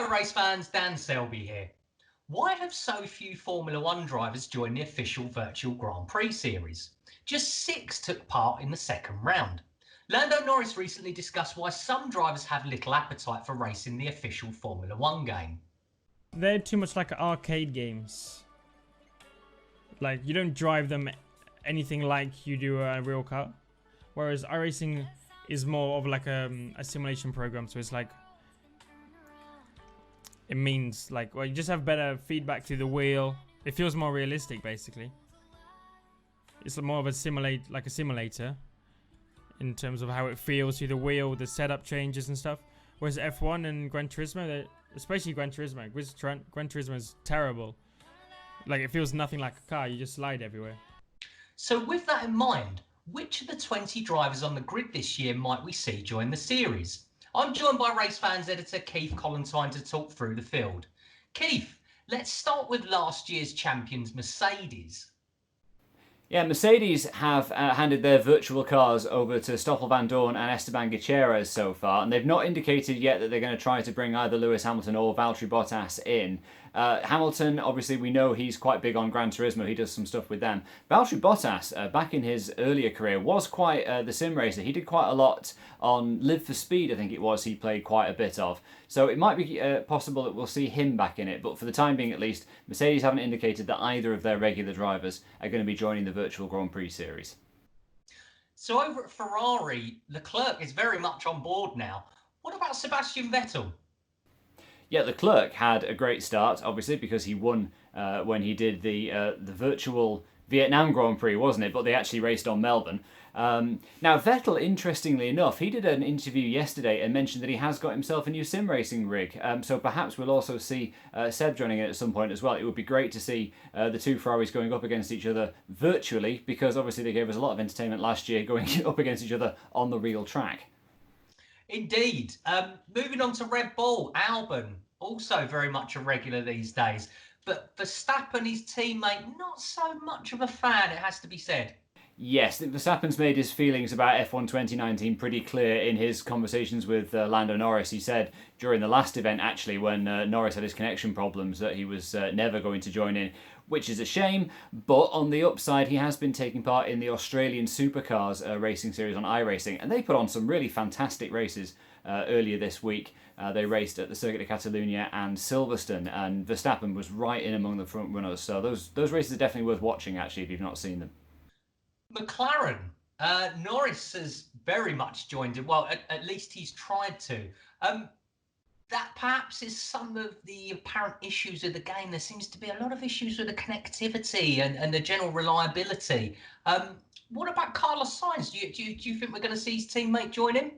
Hello race fans, Dan Selby here. Why have so few Formula One drivers joined the official Virtual Grand Prix series? Just 6 took part in the second round. Lando Norris recently discussed why some drivers have little appetite for racing the official Formula One game. They're too much like arcade games. Like, you don't drive them anything like you do a real car. Whereas iRacing is more of like a simulation program, so it's like, it means like, well, you just have better feedback through the wheel. It feels more realistic, basically. It's more of a simulator in terms of how it feels through the wheel, the setup changes and stuff. Whereas F1 and Gran Turismo, especially Gran Turismo, Gran Turismo is terrible. Like, it feels nothing like a car. You just slide everywhere. So with that in mind, which of the 20 drivers on the grid this year might we see join the series? I'm joined by Race Fans editor Keith Collentine to talk through the field. Keith, let's start with last year's champions Mercedes. Yeah, Mercedes have handed their virtual cars over to Stoffel Van Dorn and Esteban Gutierrez so far, and they've not indicated yet that they're going to try to bring either Lewis Hamilton or Valtteri Bottas in. Hamilton, obviously, we know he's quite big on Gran Turismo. He does some stuff with them. Valtteri Bottas, back in his earlier career, was quite the sim racer. He did quite a lot on Live for Speed, I think it was, he played quite a bit of. So it might be possible that we'll see him back in it, but for the time being at least, Mercedes haven't indicated that either of their regular drivers are going to be joining the Virtual Grand Prix series. So over at Ferrari, Leclerc is very much on board now. What about Sebastian Vettel? Yeah, Leclerc had a great start, obviously, because he won when he did the virtual Vietnam Grand Prix, wasn't it? But they actually raced on Melbourne. Now, Vettel, interestingly enough, he did an interview yesterday and mentioned that he has got himself a new sim racing rig. So perhaps we'll also see Seb joining it at some point as well. It would be great to see the two Ferraris going up against each other virtually, because obviously they gave us a lot of entertainment last year going up against each other on the real track. Indeed. Moving on to Red Bull, Albon, also very much a regular these days. But Verstappen, his teammate, not so much of a fan, it has to be said. Yes, Verstappen's made his feelings about F1 2019 pretty clear in his conversations with Lando Norris. He said during the last event, actually, when Norris had his connection problems, that he was never going to join in, which is a shame. But on the upside, he has been taking part in the Australian Supercars racing series on iRacing, and they put on some really fantastic races earlier this week. They raced at the Circuit of Catalunya and Silverstone, and Verstappen was right in among the front runners. So those races are definitely worth watching, actually, if you've not seen them. McLaren, Norris has very much joined it. Well, at least he's tried to. That perhaps is some of the apparent issues of the game. There seems to be a lot of issues with the connectivity and the general reliability. What about Carlos Sainz? Do you think we're going to see his teammate join him?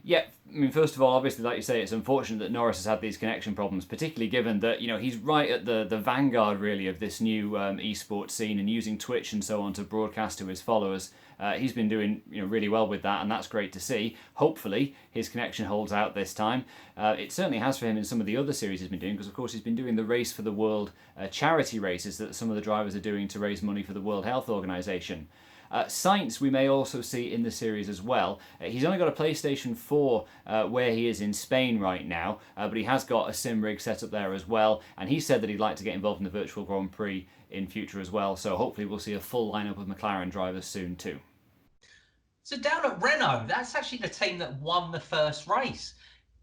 Yeah, I mean, first of all, obviously, like you say, it's unfortunate that Norris has had these connection problems, particularly given that, you know, he's right at the vanguard, really, of this new esports scene and using Twitch and so on to broadcast to his followers. He's been doing, really well with that, and that's great to see. Hopefully, his connection holds out this time. It certainly has for him in some of the other series he's been doing, because, of course, he's been doing the Race for the World charity races that some of the drivers are doing to raise money for the World Health Organization. Sainz we may also see in the series as well. He's only got a PlayStation 4 where he is in Spain right now, but he has got a sim rig set up there as well, and he said that he'd like to get involved in the Virtual Grand Prix in future as well, so hopefully we'll see a full lineup of McLaren drivers soon too. So down at Renault, that's actually the team that won the first race.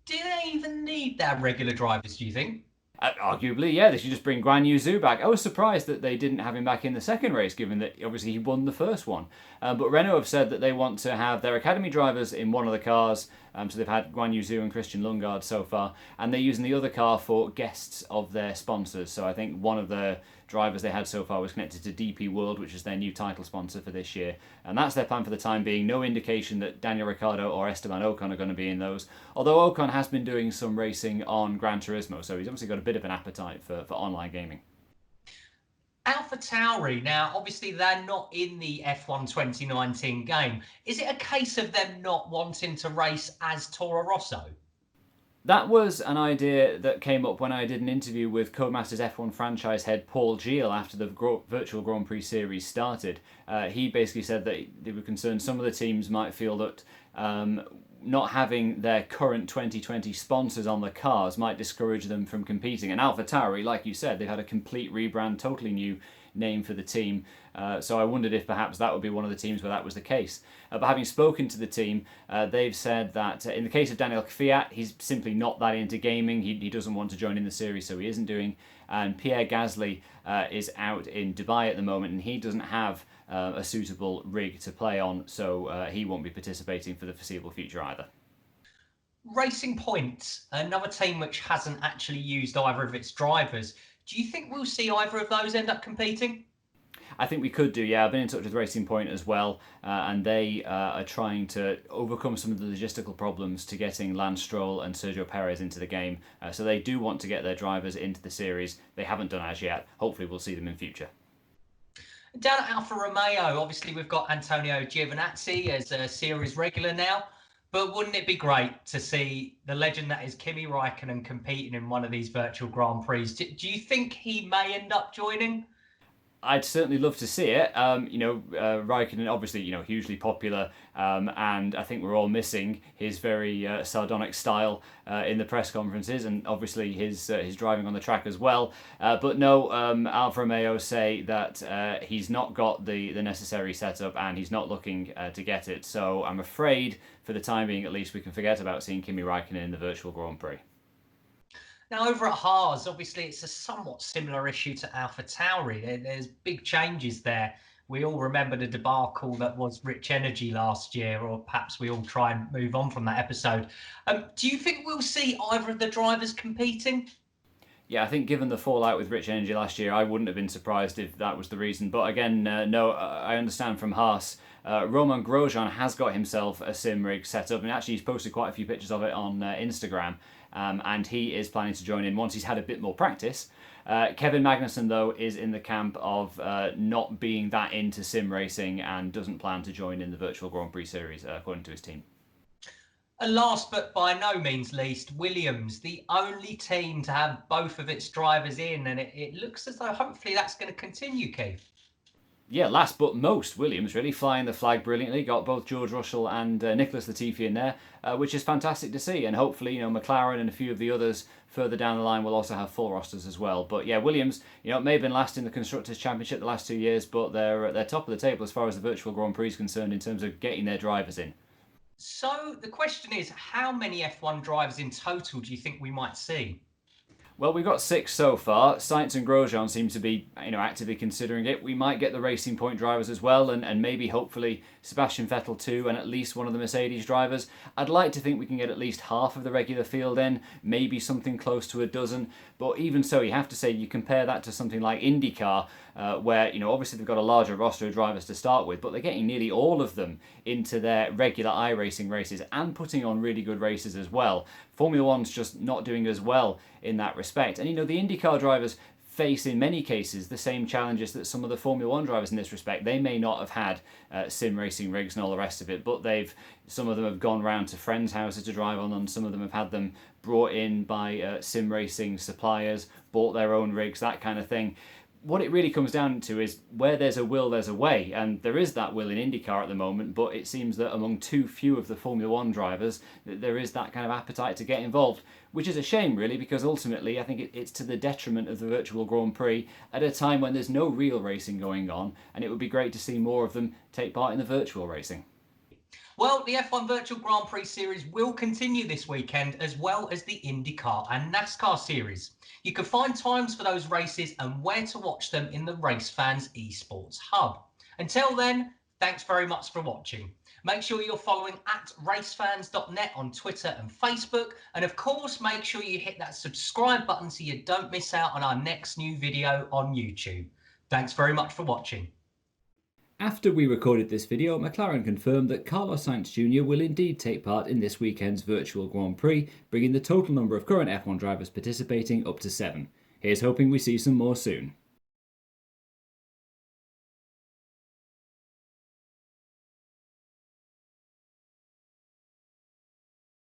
Do they even need their regular drivers, do you think? Arguably, yeah, they should just bring Guan Yu Zhou back. I was surprised that they didn't have him back in the second race, given that obviously he won the first one. But Renault have said that they want to have their academy drivers in one of the cars. So they've had Guan Yu Zhou and Christian Lundgaard so far, and they're using the other car for guests of their sponsors. So I think one of the drivers they had so far was connected to DP World, which is their new title sponsor for this year. And that's their plan for the time being. No indication that Daniel Ricciardo or Esteban Ocon are going to be in those. Although Ocon has been doing some racing on Gran Turismo, so he's obviously got a bit of an appetite for online gaming. AlphaTauri, now obviously they're not in the F1 2019 game. Is it a case of them not wanting to race as Toro Rosso? That was an idea that came up when I did an interview with Codemasters F1 franchise head Paul Gilles after the Virtual Grand Prix series started. He basically said that they were concerned some of the teams might feel that not having their current 2020 sponsors on the cars might discourage them from competing. And AlphaTauri, like you said, they've had a complete rebrand, totally new name for the team. So I wondered if perhaps that would be one of the teams where that was the case. But having spoken to the team, they've said that in the case of Daniel Kvyat, he's simply not that into gaming. He doesn't want to join in the series, so he isn't doing. And Pierre Gasly is out in Dubai at the moment, and he doesn't have a suitable rig to play on, so he won't be participating for the foreseeable future either. Racing Point, another team which hasn't actually used either of its drivers. Do you think we'll see either of those end up competing? I think we could do, yeah. I've been in touch with Racing Point as well, and they are trying to overcome some of the logistical problems to getting Lance Stroll and Sergio Perez into the game. So they do want to get their drivers into the series. They haven't done as yet. Hopefully we'll see them in future. Down at Alfa Romeo, obviously we've got Antonio Giovinazzi as a series regular now, but wouldn't it be great to see the legend that is Kimi Raikkonen competing in one of these virtual Grand Prix? Do you think he may end up joining? I'd certainly love to see it. Raikkonen, obviously, hugely popular, and I think we're all missing his very sardonic style in the press conferences, and obviously his driving on the track as well. But no, Alfa Romeo say that he's not got the necessary setup, and he's not looking to get it. So I'm afraid, for the time being at least, we can forget about seeing Kimi Raikkonen in the virtual Grand Prix. Now, over at Haas, obviously, it's a somewhat similar issue to AlphaTauri. There's big changes there. We all remember the debacle that was Rich Energy last year, or perhaps we all try and move on from that episode. Do you think we'll see either of the drivers competing? Yeah, I think given the fallout with Rich Energy last year, I wouldn't have been surprised if that was the reason. But again, no, I understand from Haas. Romain Grosjean has got himself a sim rig set up, and actually he's posted quite a few pictures of it on Instagram. And he is planning to join in once he's had a bit more practice. Kevin Magnussen, though, is in the camp of not being that into sim racing and doesn't plan to join in the Virtual Grand Prix series, according to his team. And last but by no means least, Williams, the only team to have both of its drivers in, and it looks as though hopefully that's going to continue, Keith. Yeah, last but most, Williams really flying the flag brilliantly. Got both George Russell and Nicholas Latifi in there, which is fantastic to see. And hopefully, McLaren and a few of the others further down the line will also have full rosters as well. But yeah, Williams, may have been last in the Constructors' Championship the last 2 years, but they're top of the table as far as the Virtual Grand Prix is concerned in terms of getting their drivers in. So the question is, how many F1 drivers in total do you think we might see? Well, we've got 6 so far. Sainz and Grosjean seem to be, actively considering it. We might get the Racing Point drivers as well, and maybe, hopefully, Sebastian Vettel too, and at least one of the Mercedes drivers. I'd like to think we can get at least half of the regular field in, maybe something close to a dozen. But even so, you have to say, you compare that to something like IndyCar, where, obviously they've got a larger roster of drivers to start with, but they're getting nearly all of them into their regular iRacing races and putting on really good races as well. Formula One's just not doing as well in that respect. And, the IndyCar drivers face in many cases the same challenges that some of the Formula One drivers in this respect. They may not have had sim racing rigs and all the rest of it, but some of them have gone round to friends' houses to drive on them. Some of them have had them brought in by sim racing suppliers, bought their own rigs, that kind of thing. What it really comes down to is where there's a will, there's a way. And there is that will in IndyCar at the moment, but it seems that among too few of the Formula One drivers, there is that kind of appetite to get involved, which is a shame, really, because ultimately I think it's to the detriment of the Virtual Grand Prix at a time when there's no real racing going on, and it would be great to see more of them take part in the virtual racing. Well, the F1 Virtual Grand Prix Series will continue this weekend, as well as the IndyCar and NASCAR Series. You can find times for those races and where to watch them in the Race Fans Esports Hub. Until then, thanks very much for watching. Make sure you're following at racefans.net on Twitter and Facebook. And of course, make sure you hit that subscribe button so you don't miss out on our next new video on YouTube. Thanks very much for watching. After we recorded this video, McLaren confirmed that Carlos Sainz Jr. will indeed take part in this weekend's Virtual Grand Prix, bringing the total number of current F1 drivers participating up to 7. Here's hoping we see some more soon.